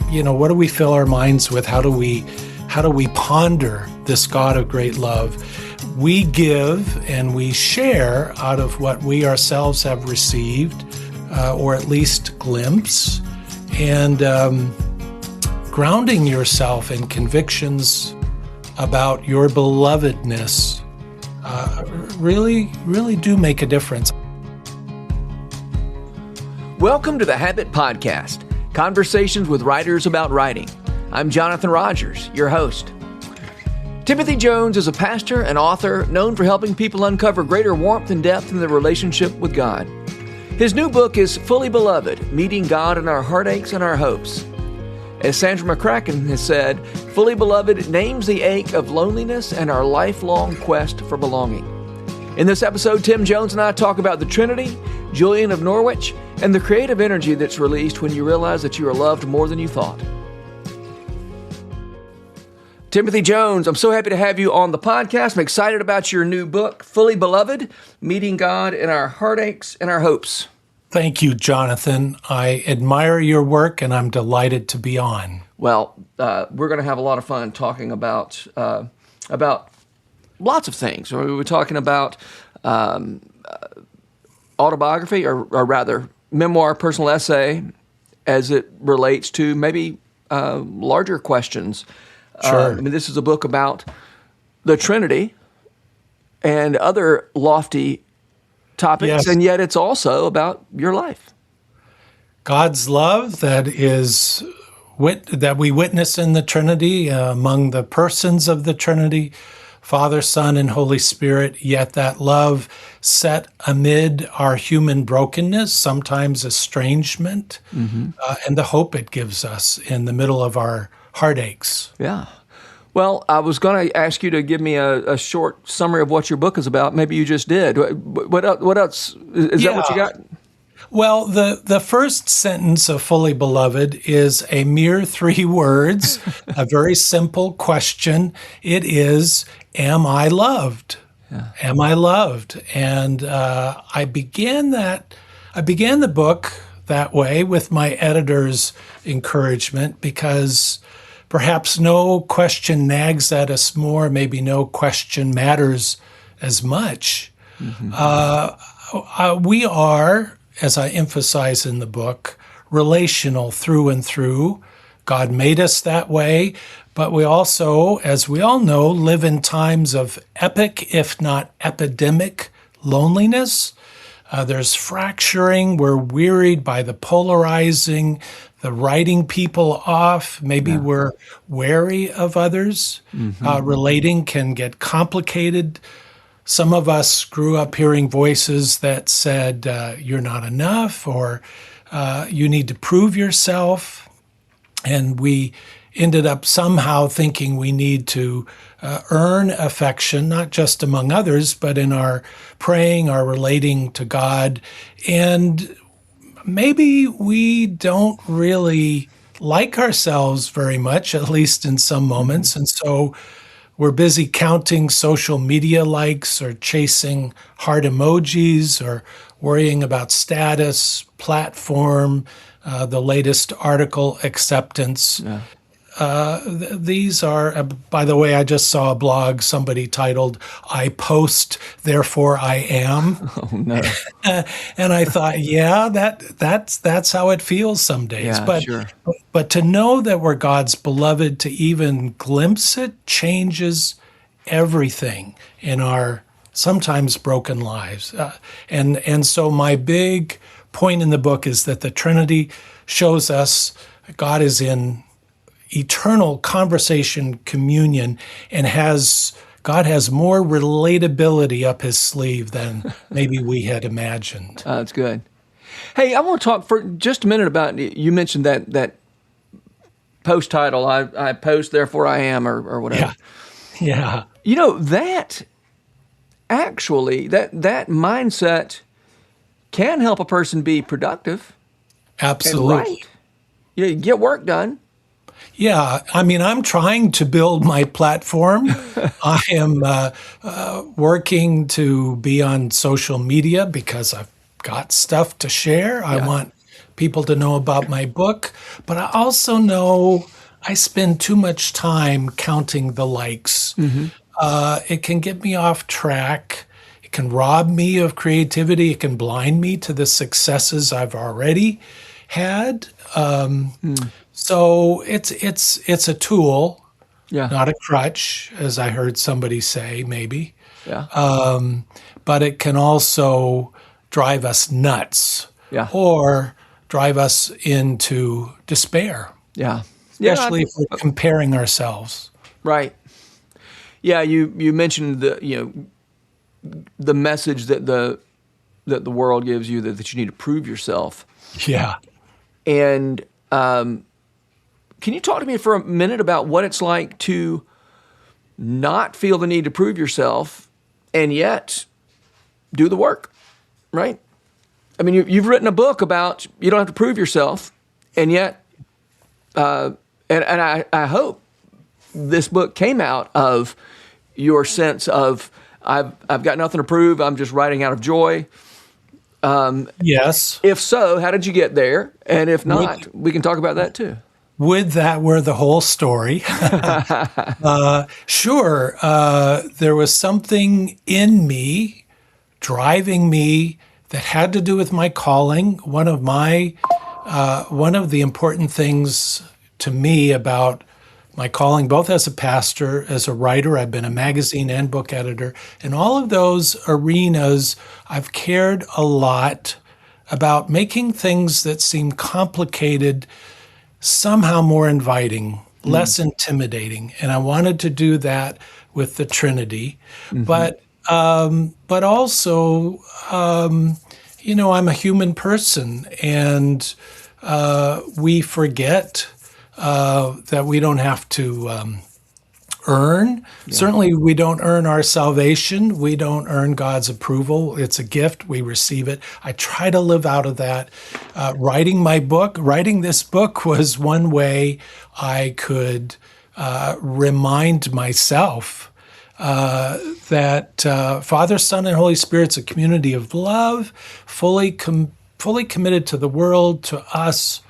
what do we fill our minds with? How do we ponder this God of great love? We give and we share out of what we ourselves have received, or at least glimpse, and grounding yourself in convictions about your belovedness really do make a difference. Welcome to the Habit Podcast, conversations with writers about writing. I'm Jonathan Rogers, your host. Timothy Jones is a pastor and author known for helping people uncover greater warmth and depth in their relationship with God. His new book is Fully Beloved, Meeting God in Our Heartaches and Our Hopes. As Sandra McCracken has said, Fully Beloved names the ache of loneliness and our lifelong quest for belonging. In this episode, Tim Jones and I talk about the Trinity, Julian of Norwich, and the creative energy that's released when you realize that you are loved more than you thought. Timothy Jones, I'm so happy to have you on the podcast. I'm excited about your new book, Fully Beloved, Meeting God in Our Heartaches and Our Hopes. Thank you, Jonathan. I admire your work, and I'm delighted to be on. Well, we're going to have a lot of fun talking about lots of things. We were talking about autobiography, or rather, memoir, personal essay, as it relates to maybe larger questions. Sure. This is a book about the Trinity and other lofty topics, yes. And yet it's also about your life. God's love that we witness in the Trinity, among the persons of the Trinity, Father, Son, and Holy Spirit, yet that love set amid our human brokenness, sometimes estrangement, and the hope it gives us in the middle of our heartaches. Yeah. Well, I was going to ask you to give me a short summary of what your book is about. Maybe you just did. What else? Is that what you got? Well, the first sentence of Fully Beloved is a mere 3 words, a very simple question. It is, am I loved? Yeah. Am I loved? And I began the book that way with my editor's encouragement, because perhaps no question nags at us more, maybe no question matters as much. We are, as I emphasize in the book, relational through and through. God made us that way, but we also, as we all know, live in times of epic, if not epidemic, loneliness. There's fracturing. We're wearied by the polarizing, the writing people off. Maybe we're wary of others. Relating can get complicated. Some of us grew up hearing voices that said, you're not enough, or you need to prove yourself. And we ended up somehow thinking we need to earn affection, not just among others, but in our praying, our relating to God. And maybe we don't really like ourselves very much, at least in some moments. And so we're busy counting social media likes, or chasing heart emojis, or worrying about status, platform, the latest article acceptance. Yeah. These are, by the way, I just saw a blog somebody titled, "I post, therefore I am." Oh, no. And I thought, yeah, that's how it feels some days. Yeah, sure. But to know that we're God's beloved, to even glimpse it, changes everything in our sometimes broken lives. And so my big point in the book is that the Trinity shows us God is in eternal conversation, communion, and God has more relatability up his sleeve than maybe we had imagined. That's good. Hey, I want to talk for just a minute about, you mentioned that post title, I post, therefore I am, or whatever. Yeah. You know, that actually, that mindset can help a person be productive. Absolutely. And right. You get work done. Yeah, I mean, I'm trying to build my platform. I am working to be on social media because I've got stuff to share. I want people to know about my book, but I also know I spend too much time counting the likes. It can get me off track. It can rob me of creativity. It can blind me to the successes I've already had. So it's a tool, not a crutch, as I heard somebody say, maybe. But it can also drive us nuts, or drive us into despair. Especially if we're comparing ourselves. Right. Yeah, you mentioned the message that the world gives you that you need to prove yourself. Yeah. And can you talk to me for a minute about what it's like to not feel the need to prove yourself and yet do the work, right? I mean, you've written a book about you don't have to prove yourself, and yet, and I hope this book came out of your sense of I've got nothing to prove. I'm just writing out of joy. Yes. If so, how did you get there? And if not, we can talk about that too. Would that were the whole story? Sure. There was something in me, driving me, that had to do with my calling. One of the important things to me about my calling, both as a pastor, as a writer, I've been a magazine and book editor. In all of those arenas, I've cared a lot about making things that seem complicated somehow more inviting, less intimidating. And I wanted to do that with the Trinity. But also, I'm a human person, and we forget that we don't have to earn. Certainly, we don't earn our salvation. We don't earn God's approval. It's a gift. We receive it. I try to live out of that. Writing this book was one way I could remind myself that Father, Son, and Holy Spirit's a community of love, fully committed to the world, to us,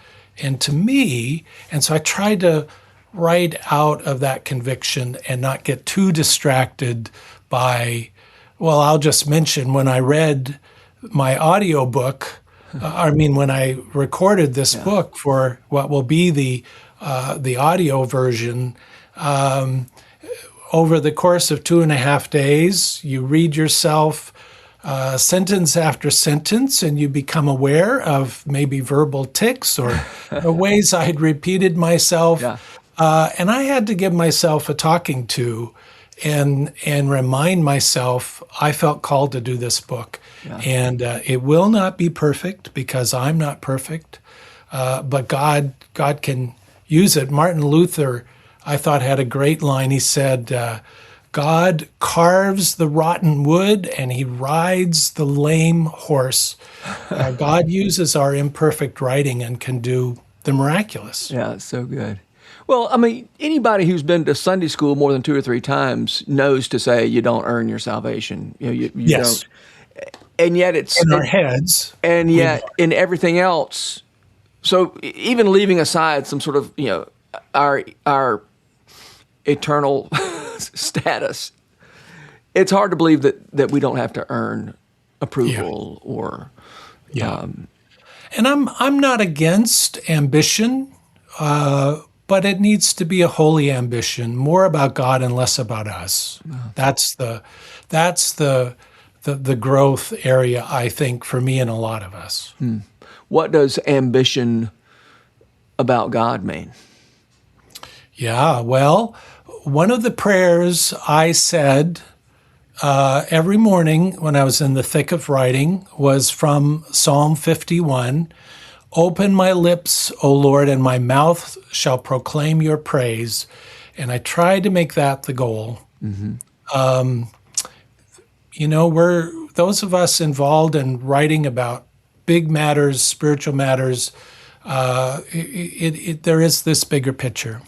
and to me. And so I tried to write out of that conviction and not get too distracted by, well, I'll just mention when I read my audiobook, when I recorded this book for what will be the audio version, over the course of 2.5 days, you read yourself sentence after sentence, and you become aware of maybe verbal tics or ways I had repeated myself. And I had to give myself a talking to and remind myself I felt called to do this book. And it will not be perfect because I'm not perfect, but God can use it. Martin Luther, I thought, had a great line. He said, God carves the rotten wood and he rides the lame horse. God uses our imperfect writing and can do the miraculous. Yeah, it's so good. Well, I mean, anybody who's been to Sunday school more than 2 or 3 times knows to say you don't earn your salvation. You Yes. don't. And yet it's in our heads. And yet in everything else. So even leaving aside some sort of, our eternal status, it's hard to believe that we don't have to earn approval or. And I'm not against ambition, but it needs to be a holy ambition, more about God and less about us. That's the growth area, I think, for me and a lot of us. What does ambition about God mean? Yeah, well, one of the prayers I said every morning when I was in the thick of writing was from Psalm 51. Open my lips, O Lord, and my mouth shall proclaim your praise. And I tried to make that the goal. We're those of us involved in writing about big matters, spiritual matters. There is this bigger picture.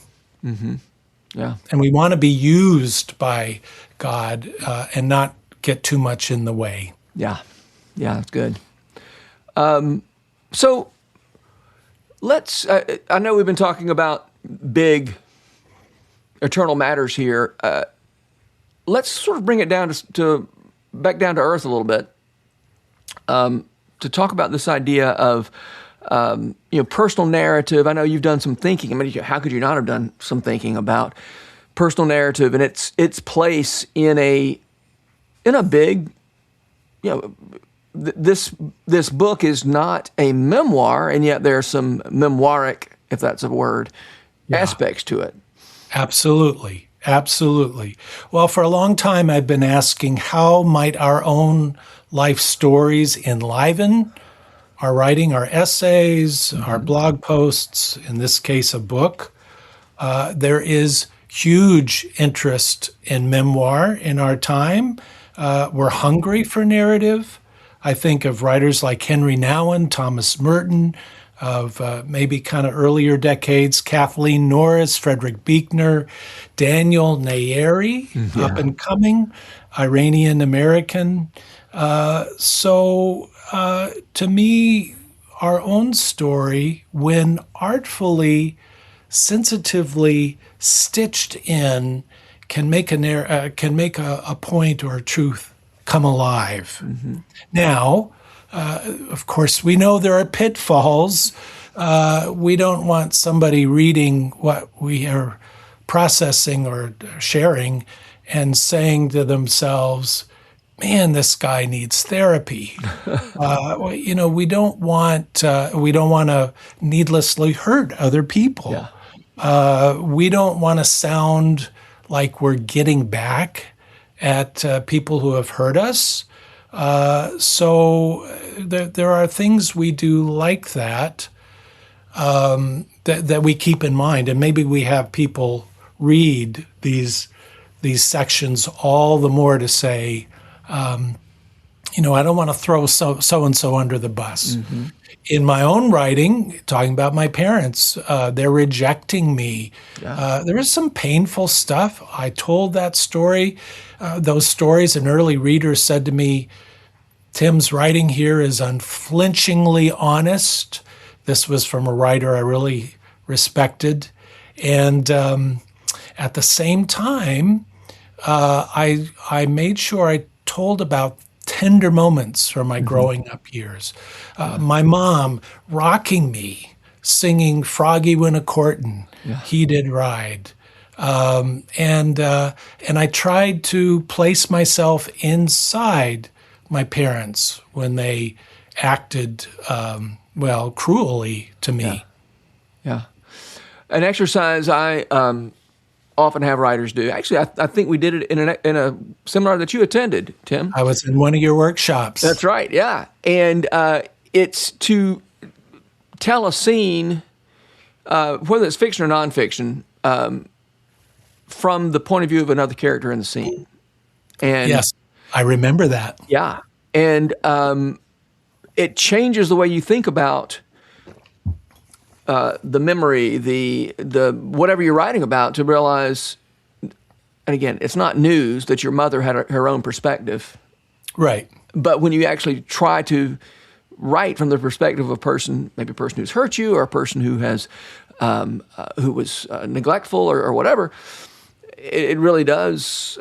Yeah. And we want to be used by God and not get too much in the way. Yeah. Yeah, that's good. So Let's. I know we've been talking about big eternal matters here. Let's sort of bring it down to back down to earth a little bit. To talk about this idea of personal narrative. I know you've done some thinking. I mean, how could you not have done some thinking about personal narrative and its place in a big, this book is not a memoir, and yet there are some memoiric, if that's a word, aspects to it. Absolutely. Absolutely. Well, for a long time, I've been asking, how might our own life stories enliven our writing, our essays, our blog posts, in this case, a book? There is huge interest in memoir in our time. We're hungry for narrative. I think of writers like Henry Nouwen, Thomas Merton, of maybe kind of earlier decades, Kathleen Norris, Frederick Buechner, Daniel Nayeri, up and coming, Iranian American. So to me, our own story, when artfully, sensitively stitched in, can make a point or a truth come alive. Now, of course, we know there are pitfalls. We don't want somebody reading what we are processing or sharing and saying to themselves, man, this guy needs therapy. We don't want to needlessly hurt other people. We don't want to sound like we're getting back at people who have hurt us. So there are things we do like that, that we keep in mind, and maybe we have people read these sections all the more to say, I don't want to throw so and so under the bus. In my own writing, talking about my parents, they're rejecting me. There is some painful stuff. I told that story, those stories, and early readers said to me, Tim's writing here is unflinchingly honest. This was from a writer I really respected. And at the same time, I made sure I told about tender moments from my growing up years. My mom rocking me, singing Froggy Went a Courtin', He Did Ride. And I tried to place myself inside my parents when they acted, cruelly to me. Yeah. An exercise I often have writers do. Actually, I think we did it in a seminar that you attended, Tim. I was in one of your workshops. That's right, yeah. And it's to tell a scene, whether it's fiction or nonfiction, from the point of view of another character in the scene. And yes, I remember that. Yeah. And it changes the way you think about the memory, the whatever you're writing about, to realize, and again, it's not news that your mother had her own perspective. Right. But when you actually try to write from the perspective of a person, maybe a person who's hurt you or a person who has, who was neglectful or whatever, it really does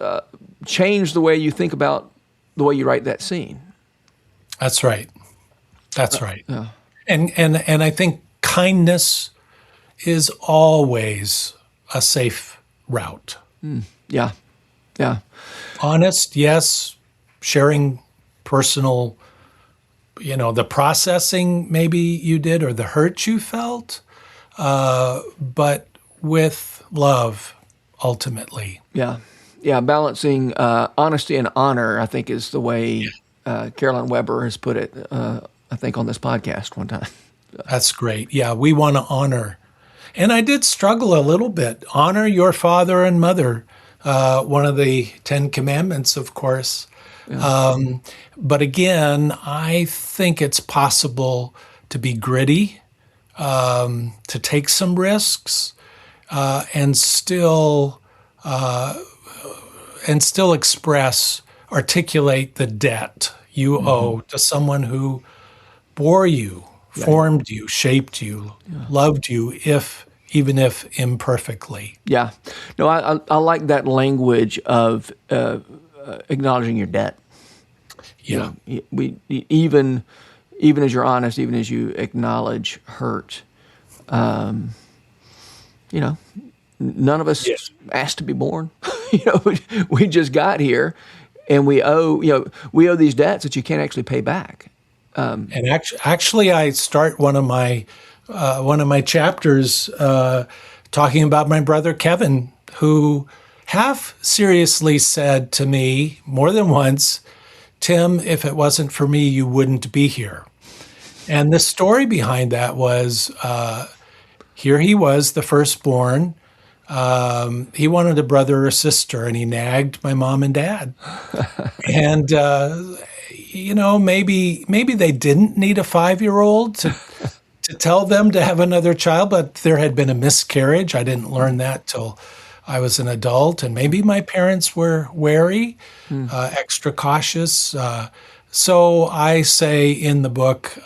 change the way you think about the way you write that scene. That's right. That's right. And I think kindness is always a safe route. Yeah. Honest, yes. Sharing personal, the processing maybe you did or the hurt you felt, but with love, ultimately. Yeah. Balancing honesty and honor, I think, is the way Caroline Weber has put it, I think, on this podcast one time. That's great. Yeah, we want to honor. And I did struggle a little bit. Honor your father and mother, one of the 10 Commandments, of course. Yeah. But again, I think it's possible to be gritty, to take some risks, and still articulate the debt you owe to someone who bore you formed you, shaped you, loved you, even if imperfectly. Yeah. No, I like that language of acknowledging your debt. Yeah. Even as you're honest, even as you acknowledge hurt, none of us asked to be born. We just got here, and we owe these debts that you can't actually pay back. And actually, I start one of my chapters talking about my brother Kevin, who half seriously said to me more than once, "Tim, if it wasn't for me, you wouldn't be here." And the story behind that was, here he was, the firstborn. He wanted a brother or sister, and he nagged my mom and dad. And maybe they didn't need a 5-year-old to tell them to have another child, but there had been a miscarriage. I didn't learn that till I was an adult, and maybe my parents were wary, extra cautious. So I say in the book,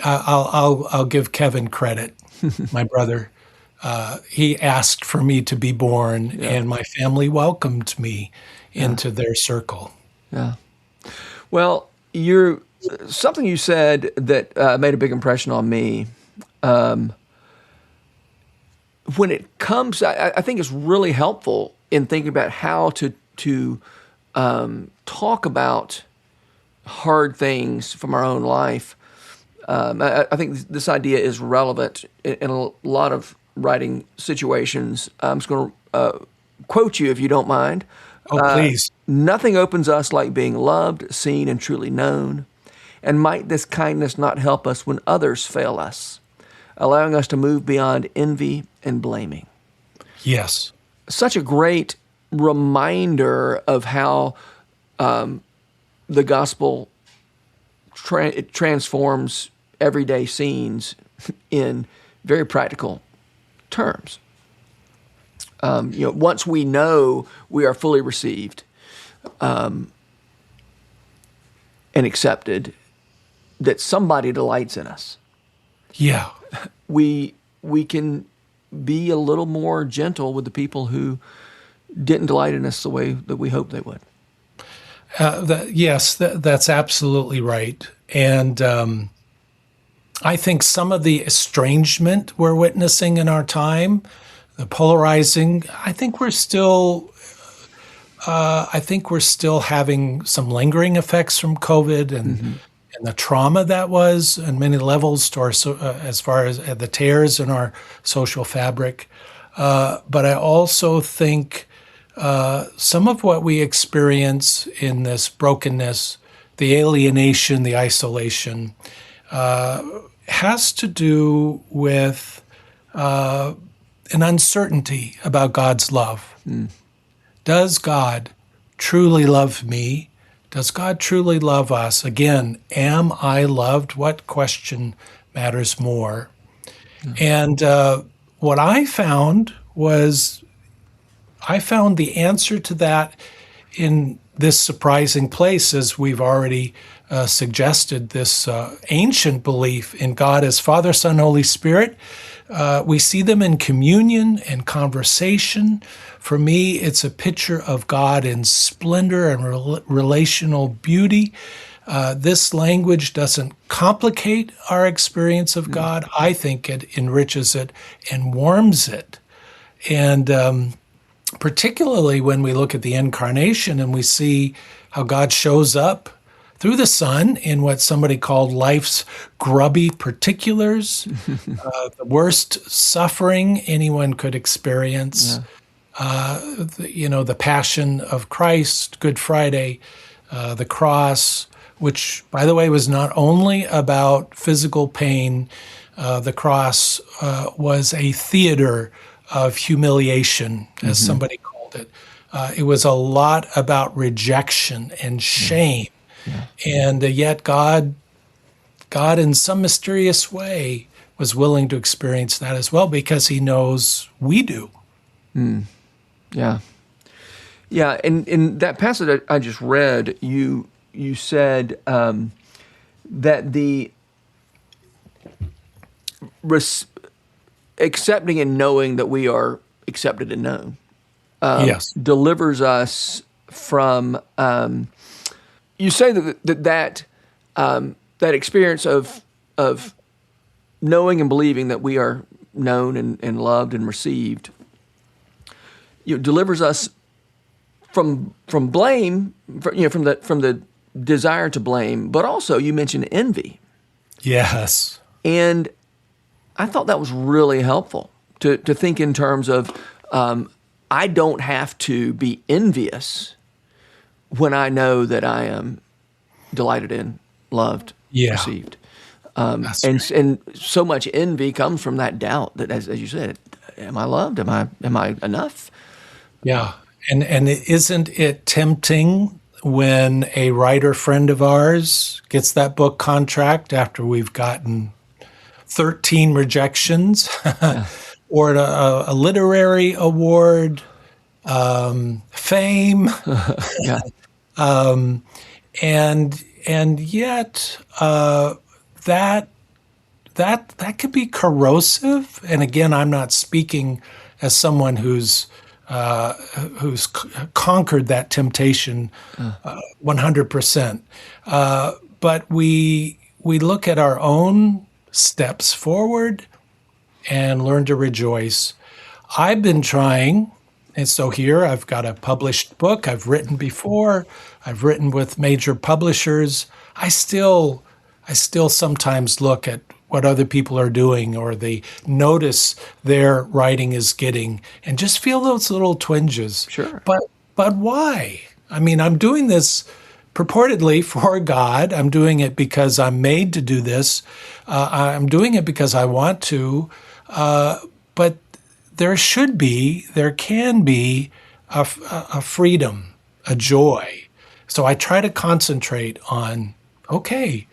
I'll give Kevin credit, my brother. He asked for me to be born, and my family welcomed me into their circle. Yeah. Well, something you said that made a big impression on me. When it comes, I think it's really helpful in thinking about how to talk about hard things from our own life. I think this idea is relevant in a lot of writing situations. I'm just going to quote you, if you don't mind. Oh, please. Nothing opens us like being loved, seen, and truly known. And might this kindness not help us when others fail us, allowing us to move beyond envy and blaming? Yes. Such a great reminder of how the gospel it transforms everyday scenes in very practical terms. Once we know we are fully received and accepted, that somebody delights in us. Yeah. We can be a little more gentle with the people who didn't delight in us the way that we hoped they would. That's absolutely right. And I think some of the estrangement we're witnessing in our time, the polarizing, I think we're still having some lingering effects from COVID and the trauma that was on many levels to our as far as the tears in our social fabric. But I also think some of what we experience in this brokenness, the alienation, the isolation, has to do with an uncertainty about God's love. Does God truly love me? Does God truly love us? Again, am I loved? What question matters more? And what I found was, I found the answer to that in this surprising place, as we've already suggested, this ancient belief in God as Father, Son, Holy Spirit. We see them in communion and conversation. For me, it's a picture of God in splendor and relational beauty. This language doesn't complicate our experience of God. I think it enriches it and warms it. And particularly when we look at the incarnation and we see how God shows up through the Son in what somebody called life's grubby particulars, the worst suffering anyone could experience, the Passion of Christ, Good Friday, the cross, which, by the way, was not only about physical pain. The cross was a theater of humiliation, as somebody called it. It was a lot about rejection and shame. And yet God in some mysterious way was willing to experience that as well, because he knows we do. Yeah. Yeah, and in that passage I just read, you said that the res- accepting and knowing that we are accepted and known Yes. delivers us from. You say that experience of knowing and believing that we are known and loved and received, delivers us from blame, from the desire to blame, but also you mentioned envy, Yes. and I thought that was really helpful to think in terms of I don't have to be envious when I know that I am delighted in, loved, Yeah. received. That's And right. and so much envy comes from that doubt that, as you said, am I loved? Am I enough? Yeah. And isn't it tempting when a writer friend of ours gets that book contract after we've gotten 13 rejections or a literary award, fame, Yeah, and yet that could be corrosive. And again, I'm not speaking as someone who's conquered that temptation 100%. But we look at our own steps forward and learn to rejoice. I've been trying, and so here I've got a published book. I've written before. I've written with major publishers. I still sometimes look at what other people are doing or the notice their writing is getting and just feel those little twinges. Sure. But why? I mean, I'm doing this purportedly for God. I'm doing it because I'm made to do this. I'm doing it because I want to. But there can be a freedom, a joy. So I try to concentrate on, okay,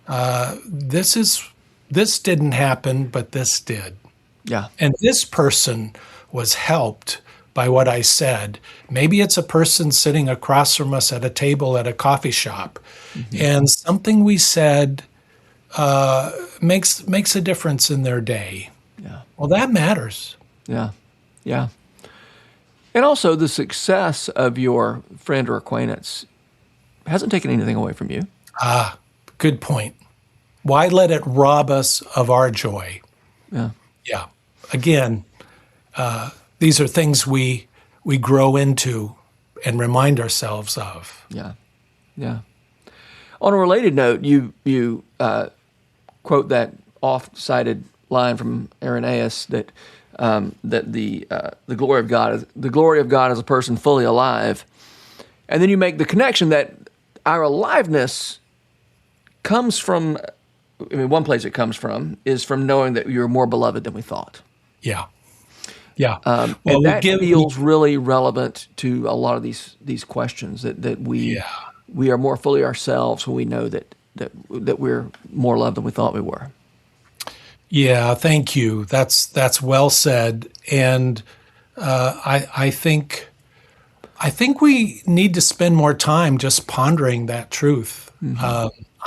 this didn't happen, but this did. yeah, And this person was helped by what I said. Maybe it's a person sitting across from us at a table at a coffee shop, and something we said makes a difference in their day. yeah, Well, that matters. yeah, yeah. And also, the success of your friend or acquaintance hasn't taken anything away from you. Good point. Why let it rob us of our joy? Yeah, Yeah. Again, these are things we grow into and remind ourselves of. yeah, yeah. On a related note, you quote that oft-cited line from Irenaeus that the glory of God is a person fully alive, and then you make the connection that our aliveness comes from. I mean, one place it comes from is from knowing that you're more beloved than we thought. Yeah. Yeah. And that feels really relevant to a lot of these questions that we are more fully ourselves when we know that we're more loved than we thought we were. Yeah, thank you. That's well said. And I think we need to spend more time just pondering that truth.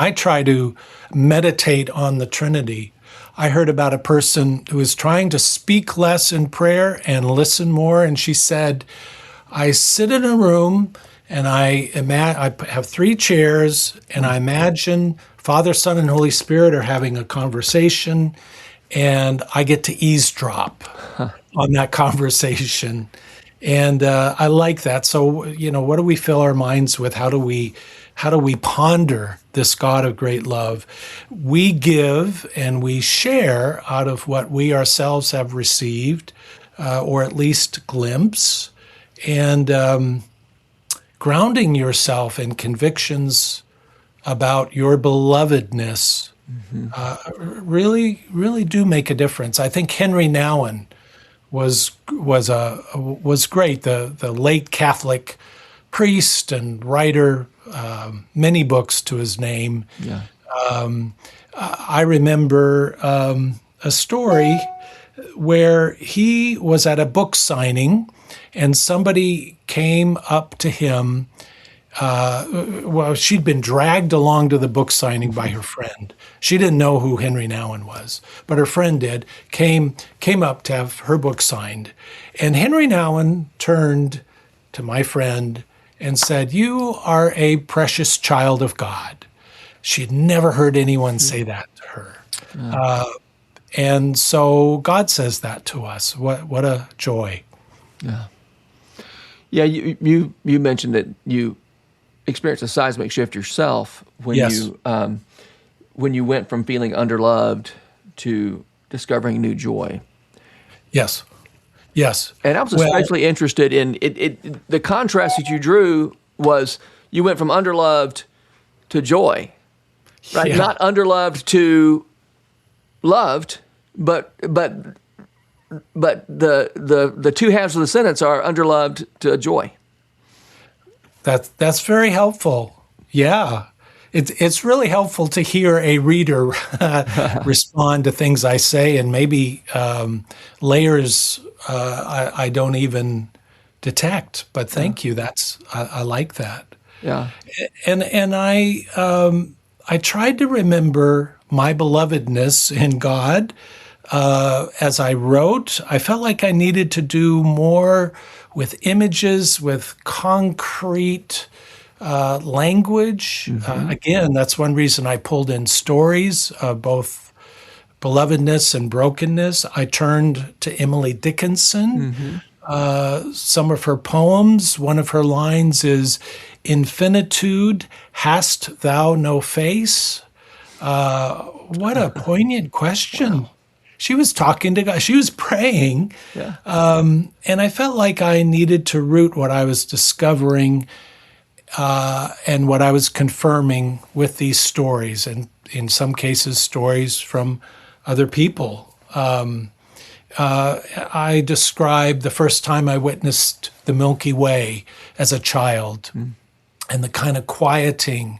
I try to meditate on the Trinity. I heard about a person who was trying to speak less in prayer and listen more, and she said, I sit in a room and I have 3 chairs, and I imagine Father, Son, and Holy Spirit are having a conversation, and I get to eavesdrop on that conversation. And I like that. So, what do we fill our minds with? How do we ponder this God of great love? We give and we share out of what we ourselves have received, or at least glimpse, and grounding yourself in convictions about your belovedness really, really do make a difference. I think Henry Nouwen was great. The late Catholic priest and writer, many books to his name. Yeah. I remember a story where he was at a book signing and somebody came up to him well, she'd been dragged along to the book signing by her friend. She didn't know who Henry Nouwen was, but her friend did, came up to have her book signed. And Henry Nouwen turned to my friend and said, "You are a precious child of God." She'd never heard anyone say that to her. And so God says that to us. What a joy. Yeah. Yeah, you mentioned that you experienced a seismic shift yourself when Yes. you went from feeling underloved to discovering new joy. Yes. Yes. And I was especially interested in the contrast that you drew was you went from underloved to joy, right? Yeah. Not underloved to loved, but the two halves of the sentence are underloved to joy. That's very helpful. Yeah. It's really helpful to hear a reader respond to things I say, and maybe layers I don't even detect. But thank you. I like that. Yeah. And I tried to remember my belovedness in God as I wrote. I felt like I needed to do more with images, with concrete language. Again, that's one reason I pulled in stories, both belovedness and brokenness. I turned to Emily Dickinson. Some of her poems, one of her lines is, "Infinitude, hast thou no face?" What a poignant question. Wow. She was talking to God. She was praying. Yeah. And I felt like I needed to root what I was discovering and what I was confirming with these stories, and in some cases, stories from other people. I described the first time I witnessed the Milky Way as a child and the kind of quieting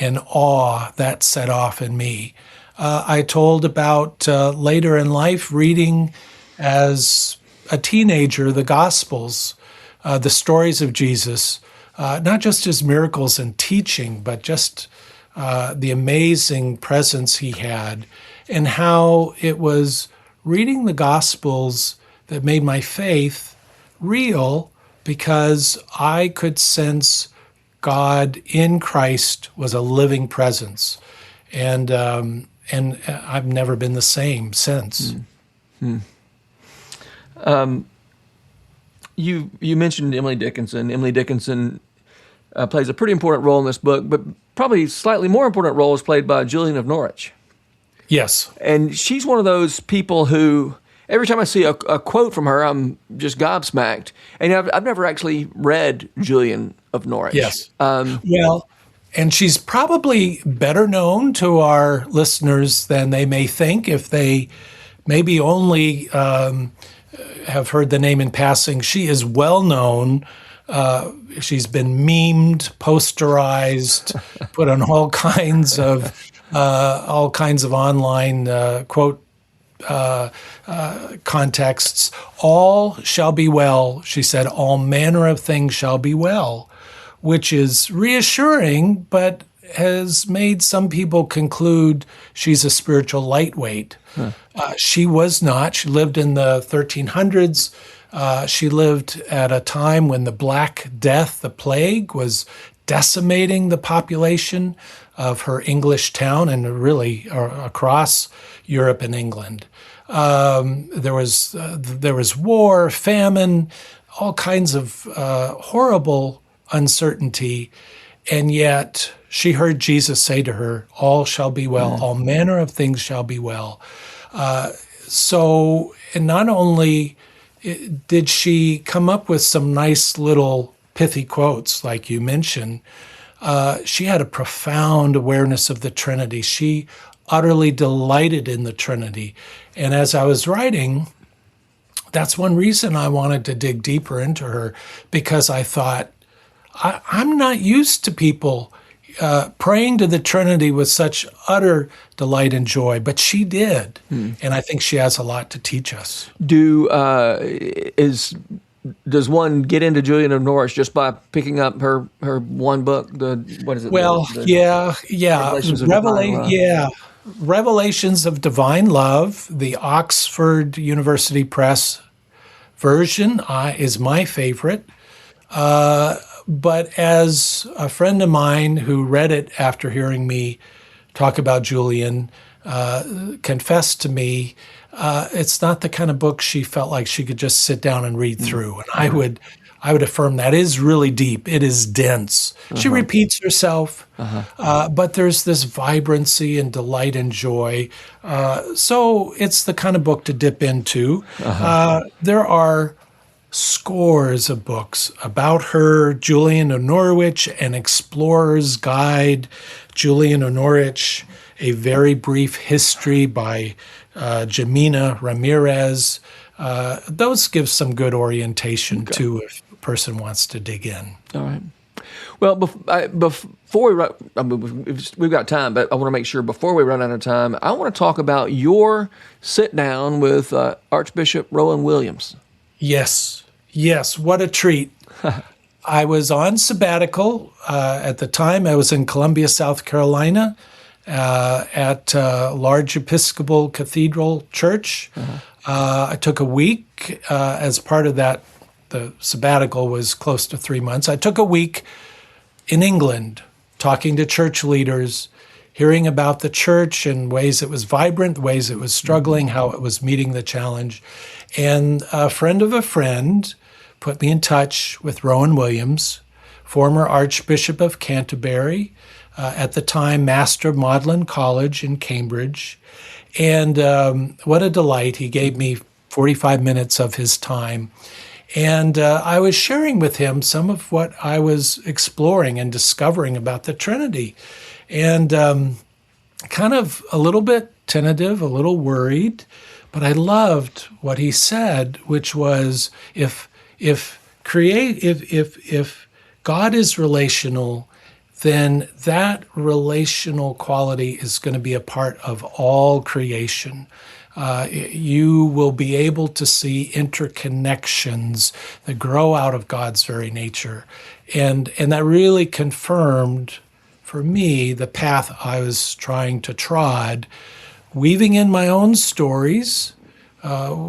and awe that set off in me. I told about later in life reading as a teenager the Gospels, the stories of Jesus, not just his miracles and teaching, but just the amazing presence he had, and how it was reading the Gospels that made my faith real, because I could sense God in Christ was a living presence, and I've never been the same since. You mentioned Emily Dickinson. Emily Dickinson plays a pretty important role in this book, but probably slightly more important role is played by Julian of Norwich. Yes. And she's one of those people who, every time I see a quote from her, I'm just gobsmacked. And I've never actually read Julian of Norwich. Yes. Well, and she's probably better known to our listeners than they may think if they maybe only have heard the name in passing. She is well known. She's been memed, posterized, put on all kinds of online quote contexts. All shall be well, she said. All manner of things shall be well, which is reassuring, but has made some people conclude she's a spiritual lightweight. She was not. She lived in the 1300s. She lived at a time when the Black Death, the plague, was decimating the population of her English town and really across Europe and England. There was war, famine, all kinds of horrible uncertainty, and yet she heard Jesus say to her, "All shall be well. All manner of things shall be well." So, and not only did she come up with some nice little pithy quotes, like you mentioned, she had a profound awareness of the Trinity. She utterly delighted in the Trinity. And as I was writing, that's one reason I wanted to dig deeper into her, because I thought, I'm not used to people praying to the Trinity with such utter delight and joy, but she did. And I think she has a lot to teach us. Is does one get into Julian of Norwich just by picking up her one book? What is it? Well, yeah. Revelations of Divine Love. Yeah. Revelations of Divine Love, the Oxford University Press version is my favorite. But as a friend of mine who read it after hearing me talk about Julian confessed to me, it's not the kind of book she felt like she could just sit down and read through. And I would affirm that it is really deep. It is dense. She repeats herself, but there's this vibrancy and delight and joy. So it's the kind of book to dip into. There are scores of books about her. Julian of Norwich, An Explorer's Guide, Julian of Norwich, A Very Brief History by Jimena Ramirez. Those give some good orientation too if a person wants to dig in. All right. Well, before we run, we've got time, but I want to make sure before we run out of time, I want to talk about your sit down with Archbishop Rowan Williams. Yes, what a treat. I was on sabbatical at the time. I was in Columbia, South Carolina, at Large Episcopal Cathedral Church. I took a week as part of that. The sabbatical was close to 3 months. I took a week in England, talking to church leaders, hearing about the church and ways it was vibrant, ways it was struggling, how it was meeting the challenge. And a friend of a friend put me in touch with Rowan Williams, former Archbishop of Canterbury, at the time Master of Magdalen College in Cambridge. And what a delight. He gave me 45 minutes of his time. And I was sharing with him some of what I was exploring and discovering about the Trinity. And kind of a little bit tentative, a little worried, but I loved what he said, which was if God is relational, then that relational quality is going to be a part of all creation. You will be able to see interconnections that grow out of God's very nature. And that really confirmed for me the path I was trying to trod, weaving in my own stories,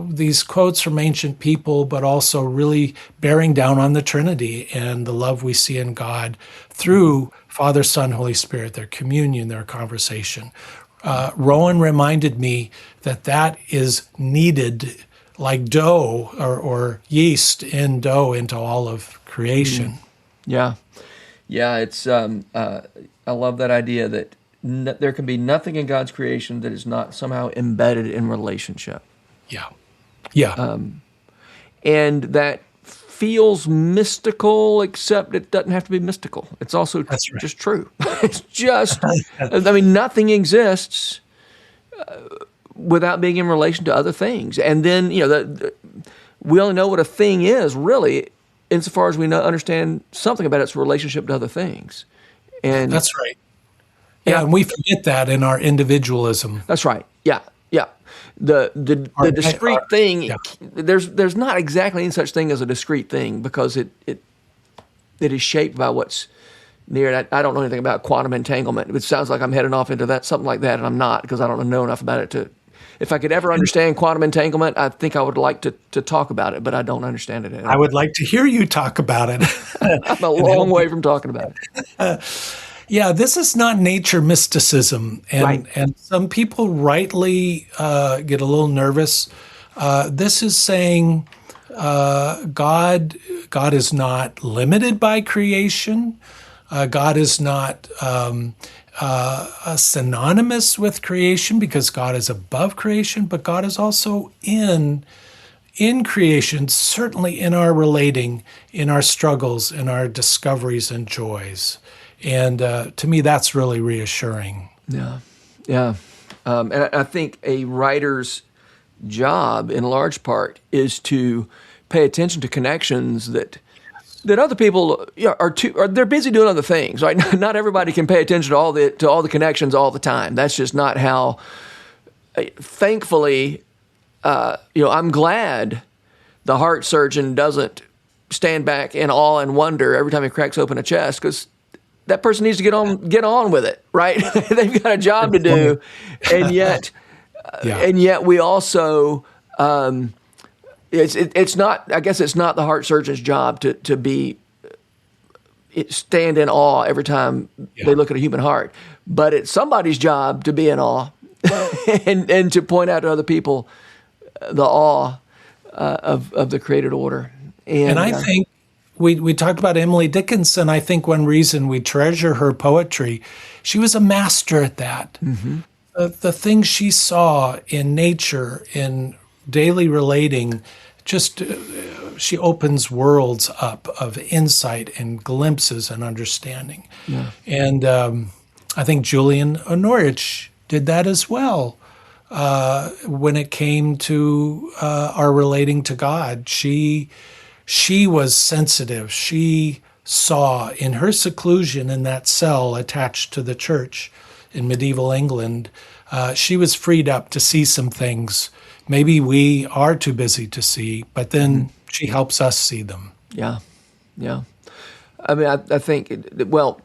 these quotes from ancient people, but also really bearing down on the Trinity and the love we see in God through Father, Son, Holy Spirit, their communion, their conversation. Rowan reminded me that is needed like dough or yeast in dough into all of creation. Yeah. It's I love that idea that there can be nothing in God's creation that is not somehow embedded in relationship. Yeah. And that feels mystical, except it doesn't have to be mystical. It's also just true. It's just, I mean, nothing exists without being in relation to other things. And then, we only know what a thing is, really, insofar as we understand something about its relationship to other things. And that's right. Yeah, and we forget that in our individualism. That's right. Yeah. The discrete thing, there's not exactly any such thing as a discrete thing because it is shaped by what's near it. I don't know anything about quantum entanglement. It sounds like I'm heading off into something like that, and I'm not because I don't know enough about it to. If I could ever understand quantum entanglement, I think I would like to talk about it, but I don't understand it. I would like to hear you talk about it. I'm a long way from talking about it. Yeah, this is not nature mysticism, and some people rightly get a little nervous. This is saying God is not limited by creation. God is not synonymous with creation because God is above creation, but God is also in creation, certainly in our relating, in our struggles, in our discoveries and joys. And to me, that's really reassuring. Yeah. And I think a writer's job, in large part, is to pay attention to connections that other people they're busy doing other things. Right? Not everybody can pay attention to all the connections all the time. That's just not how. Thankfully, I'm glad the heart surgeon doesn't stand back in awe and wonder every time he cracks open a chest, because that person needs to get on with it, right? They've got a job to do, and yet we also it's not. I guess it's not the heart surgeon's job to stand in awe every time they look at a human heart, but it's somebody's job to be in awe and to point out to other people the awe of the created order. And I think we talked about Emily Dickinson. I think one reason we treasure her poetry, she was a master at that. Mm-hmm. The things she saw in nature, in daily relating, just she opens worlds up of insight and glimpses and understanding. Yeah. And I think Julian Norwich did that as well. When it came to our relating to God, she was sensitive. She saw in her seclusion in that cell attached to the church in medieval England, she was freed up to see some things maybe we are too busy to see, but then she helps us see them. Yeah, yeah. I mean, I think, well,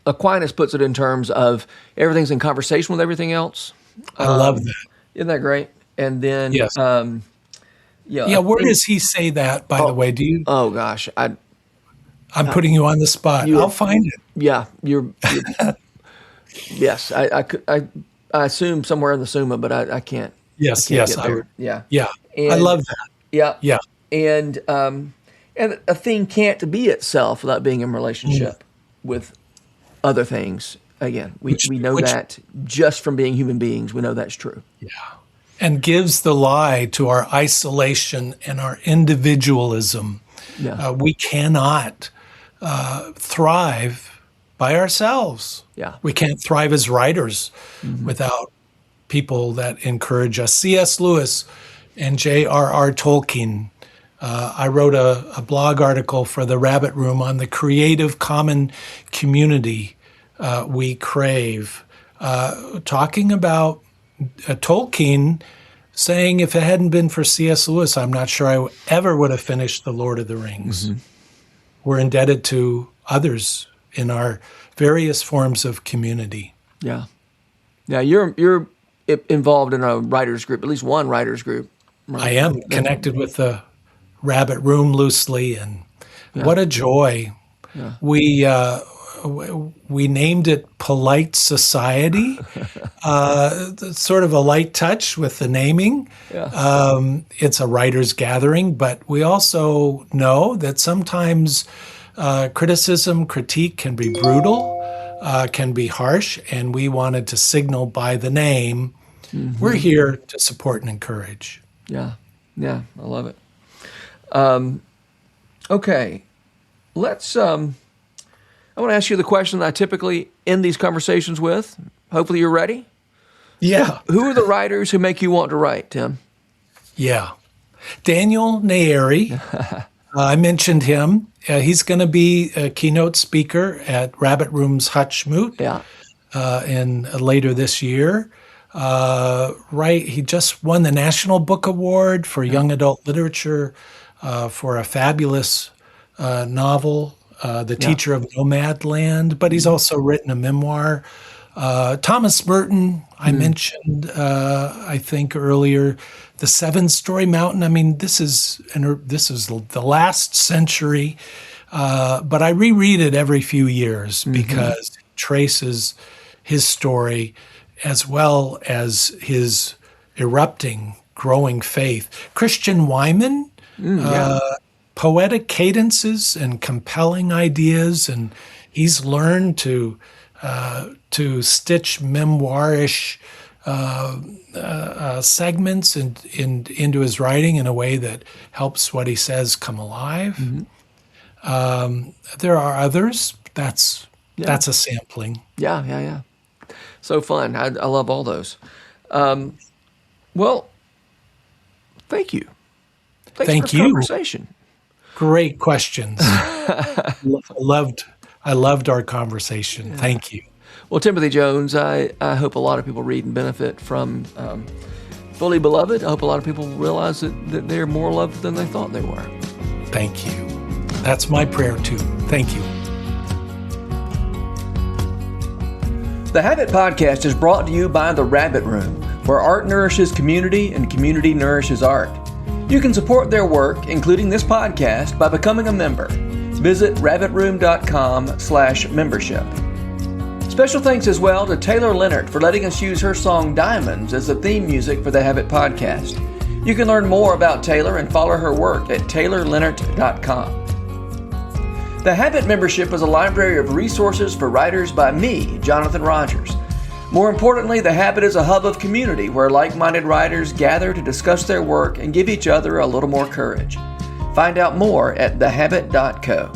Aquinas puts it in terms of everything's in conversation with everything else. I love that. Isn't that great? And then, yes. Where does he say that, by the way? Do you? Oh, gosh. I'm putting you on the spot. I'll find it. Yeah, you're yes, I assume somewhere in the Summa, but I can't. Yes. Yeah. And, I love that. Yeah. And a thing can't be itself without being in relationship with other things. Again, we know that just from being human beings. We know that's true. Yeah. And gives the lie to our isolation and our individualism. Yeah. We cannot thrive by ourselves. Yeah. We can't thrive as writers without people that encourage us. C.S. Lewis and J.R.R. Tolkien. I wrote a blog article for the Rabbit Room on the creative common community we crave, talking about Tolkien saying, if it hadn't been for C.S. Lewis, I'm not sure I ever would have finished The Lord of the Rings. Mm-hmm. We're indebted to others in our various forms of community. Yeah. Yeah, you're involved in a writers group, at least one writers group. Right? I am connected with the Rabbit Room loosely, and what a joy. Yeah. We named it Polite Society, sort of a light touch with the naming. Yeah. It's a writers' gathering, but we also know that sometimes critique can be brutal, can be harsh, and we wanted to signal by the name, we're here to support and encourage. Yeah, I love it. Okay, let's... I want to ask you the question that I typically end these conversations with. Hopefully you're ready. Yeah. Who are the writers who make you want to write, Tim? Yeah. Daniel Nayeri. I mentioned him. He's going to be a keynote speaker at Rabbit Room's Hutchmoot later this year. He just won the National Book Award for Young Adult Literature for a fabulous novel, The Teacher of Nomadland, but he's also written a memoir. Thomas Merton, I mentioned, I think earlier, The Seven-Story Mountain. I mean, this is the last century, but I reread it every few years because it traces his story as well as his erupting, growing faith. Christian Wyman, poetic cadences and compelling ideas, and he's learned to stitch memoirish segments into his writing in a way that helps what he says come alive. There are others. That's a sampling. Yeah. So fun. I love all those. Well, thank you. Thanks for the conversation. Great questions. I loved our conversation. Thank you. Well, Timothy Jones, I hope a lot of people read and benefit from Fully Beloved. I hope a lot of people realize that they're more loved than they thought they were. Thank you. That's my prayer too. Thank you. The Habit Podcast is brought to you by The Rabbit Room, where art nourishes community and community nourishes art. You can support their work, including this podcast, by becoming a member. Visit rabbitroom.com/membership. Special thanks as well to Taylor Leonard for letting us use her song Diamonds as the theme music for the Habit Podcast. You can learn more about Taylor and follow her work at taylorleonard.com. The Habit membership is a library of resources for writers by me, Jonathan Rogers. More importantly, The Habit is a hub of community where like-minded writers gather to discuss their work and give each other a little more courage. Find out more at thehabit.co.